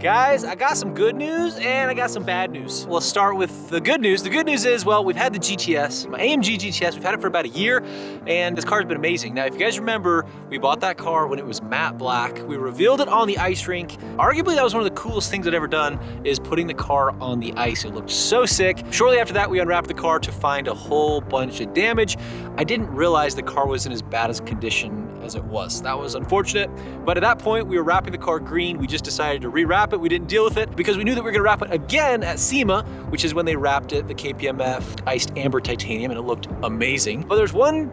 Guys, I got some good news and I got some bad news. We'll start with the good news. The good news is, well, we've had the GTS, my AMG GTS. We've had it for about a year and this car's been amazing. Now, if you guys remember, we bought that car when it was matte black. We revealed it on the ice rink. Arguably, that was one of the coolest things I'd ever done, is putting the car on the ice. It looked so sick. Shortly after that, we unwrapped the car to find a whole bunch of damage. I didn't realize the car was in as bad as condition as it was. That was unfortunate. But at that point, we were wrapping the car green. We just decided to rewrap it. We didn't deal with it because we knew that we were gonna wrap it again at SEMA, which is when they wrapped it, the KPMF iced amber titanium, and it looked amazing. But there's one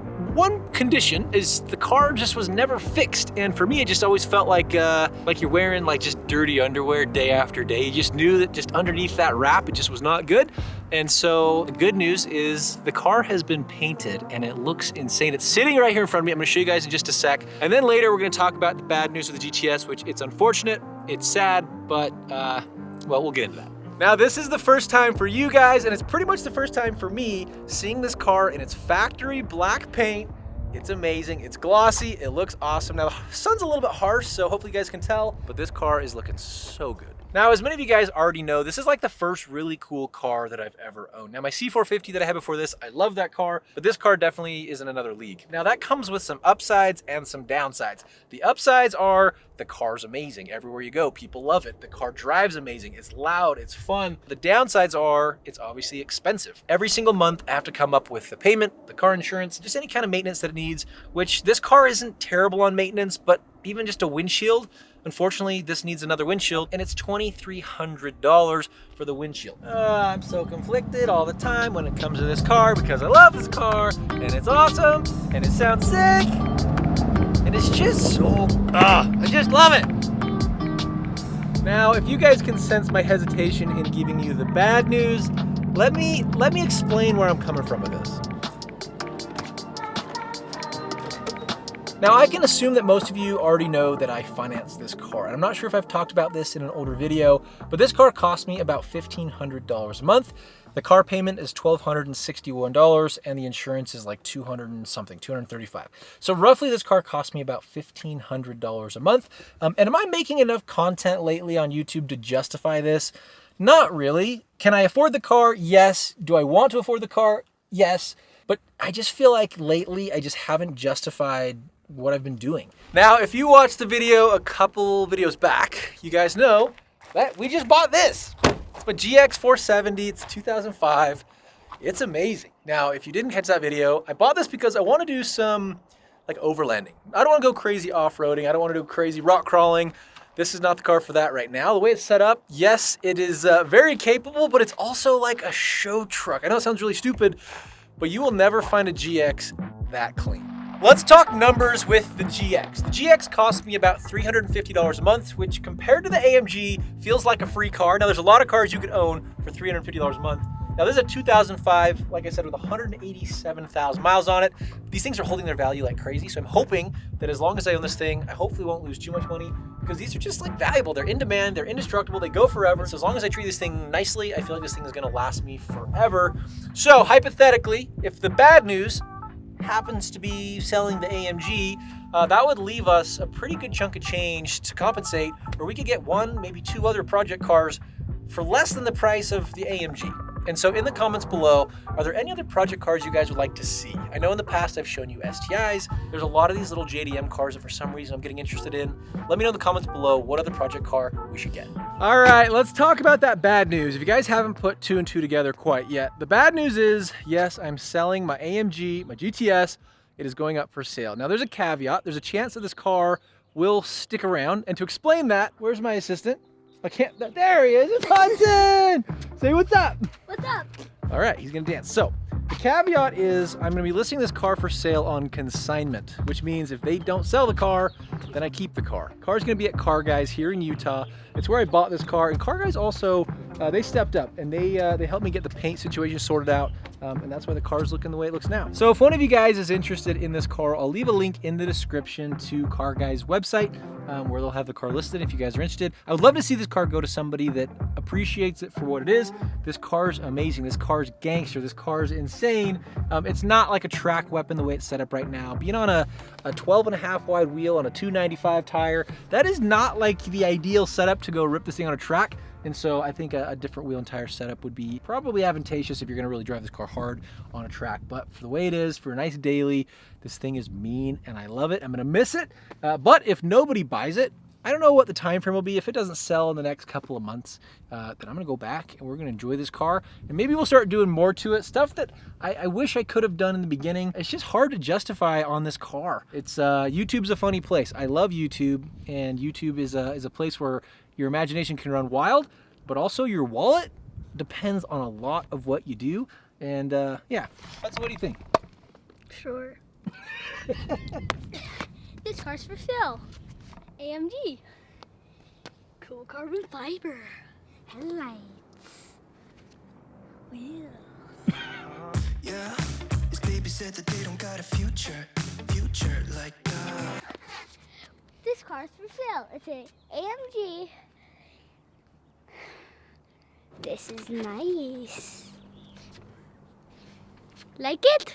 condition, is the car just was never fixed. And for me, it just always felt like you're wearing like just dirty underwear day after day. You just knew that just underneath that wrap, it just was not good. And so the good news is the car has been painted and it looks insane. It's sitting right here in front of me. I'm gonna show you guys in just a sec. And then later we're gonna talk about the bad news of the GTS, which it's unfortunate, it's sad, but well, we'll get into that. Now, this is the first time for you guys, and it's pretty much the first time for me seeing this car in its factory black paint. It's amazing, it's glossy, it looks awesome. Now, the sun's a little bit harsh, so hopefully you guys can tell, but this car is looking so good. Now, as many of you guys already know, this is like the first really cool car that I've ever owned. Now, my C450 that I had before this, I love that car, but this car definitely is in another league. Now, that comes with some upsides and some downsides. The upsides are the car's amazing. Everywhere you go, people love it. The car drives amazing. It's loud, it's fun. The downsides are it's obviously expensive. Every single month, I have to come up with the payment, the car insurance, just any kind of maintenance that it needs, which this car isn't terrible on maintenance, but even just a windshield, unfortunately, this needs another windshield, and it's $2,300 for the windshield. I'm so conflicted all the time when it comes to this car because I love this car, and it's awesome, and it sounds sick, and it's just so, I just love it. Now, if you guys can sense my hesitation in giving you the bad news, let me explain where I'm coming from with this. Now, I can assume that most of you already know that I financed this car. And I'm not sure if I've talked about this in an older video, but this car cost me about $1,500 a month. The car payment is $1,261 and the insurance is like $200 and something, $235. So roughly this car cost me about $1,500 a month. And am I making enough content lately on YouTube to justify this? Not really. Can I afford the car? Yes. Do I want to afford the car? Yes. But I just feel like lately I just haven't justified what I've been doing. Now, if you watched the video a couple videos back, you guys know that we just bought this. It's my GX 470, it's 2005. It's amazing. Now, if you didn't catch that video, I bought this because I want to do some like overlanding. I don't want to go crazy off-roading. I don't want to do crazy rock crawling. This is not the car for that right now. The way it's set up, yes, it is very capable, but it's also like a show truck. I know it sounds really stupid, but you will never find a GX that clean. Let's talk numbers with the GX. The GX cost me about $350 a month, which compared to the AMG feels like a free car. Now, there's a lot of cars you could own for $350 a month. Now, this is a 2005, like I said, with 187,000 miles on it. These things are holding their value like crazy, so I'm hoping that as long as I own this thing, I hopefully won't lose too much money because these are just like valuable. They're in demand, they're indestructible, they go forever. So as long as I treat this thing nicely, I feel like this thing is gonna last me forever. So hypothetically, if the bad news happens to be selling the AMG, that would leave us a pretty good chunk of change to compensate, or we could get one, maybe two other project cars for less than the price of the AMG. And so in the comments below, are there any other project cars you guys would like to see? I know in the past I've shown you STIs. There's a lot of these little JDM cars that for some reason I'm getting interested in. Let me know in the comments below what other project car we should get. All right, let's talk about that bad news. If you guys haven't put two and two together quite yet, the bad news is, yes, I'm selling my AMG, my GTS. It is going up for sale. Now there's a caveat. There's a chance that this car will stick around. And to explain that, where's my assistant? I can't, there he is, it's Hudson! Say what's up. What's up? All right, he's gonna dance. So, the caveat is I'm gonna be listing this car for sale on consignment, which means if they don't sell the car, then I keep the car. Car's gonna be at Car Guys here in Utah. It's where I bought this car, and Car Guys also, they stepped up and they helped me get the paint situation sorted out, and that's why the car's looking the way it looks now. So if one of you guys is interested in this car, I'll leave a link in the description to Car Guys' website, where they'll have the car listed if you guys are interested. I would love to see this car go to somebody that appreciates it for what it is. This car's amazing. This car's gangster. This car's insane. It's not like a track weapon the way it's set up right now. Being on a 12.5 wide wheel on a 295 tire, that is not like the ideal setup to go rip this thing on a track. And so I think a different wheel and tire setup would be probably advantageous if you're gonna really drive this car hard on a track. But for the way it is, for a nice daily, this thing is mean and I love it. I'm gonna miss it. But if nobody buys it, I don't know what the time frame will be. If it doesn't sell in the next couple of months, then I'm gonna go back and we're gonna enjoy this car. And maybe we'll start doing more to it. Stuff that I wish I could have done in the beginning. It's just hard to justify on this car. It's YouTube's a funny place. I love YouTube, and YouTube is a place where your imagination can run wild, but also your wallet depends on a lot of what you do. And yeah, that's what do you think? Sure. This car's for sale. AMG. Cool carbon fiber. Headlights. Wheel. Yeah, this baby said that they don't got a future like This car's for sale. It's a AMG. This is nice. Like it?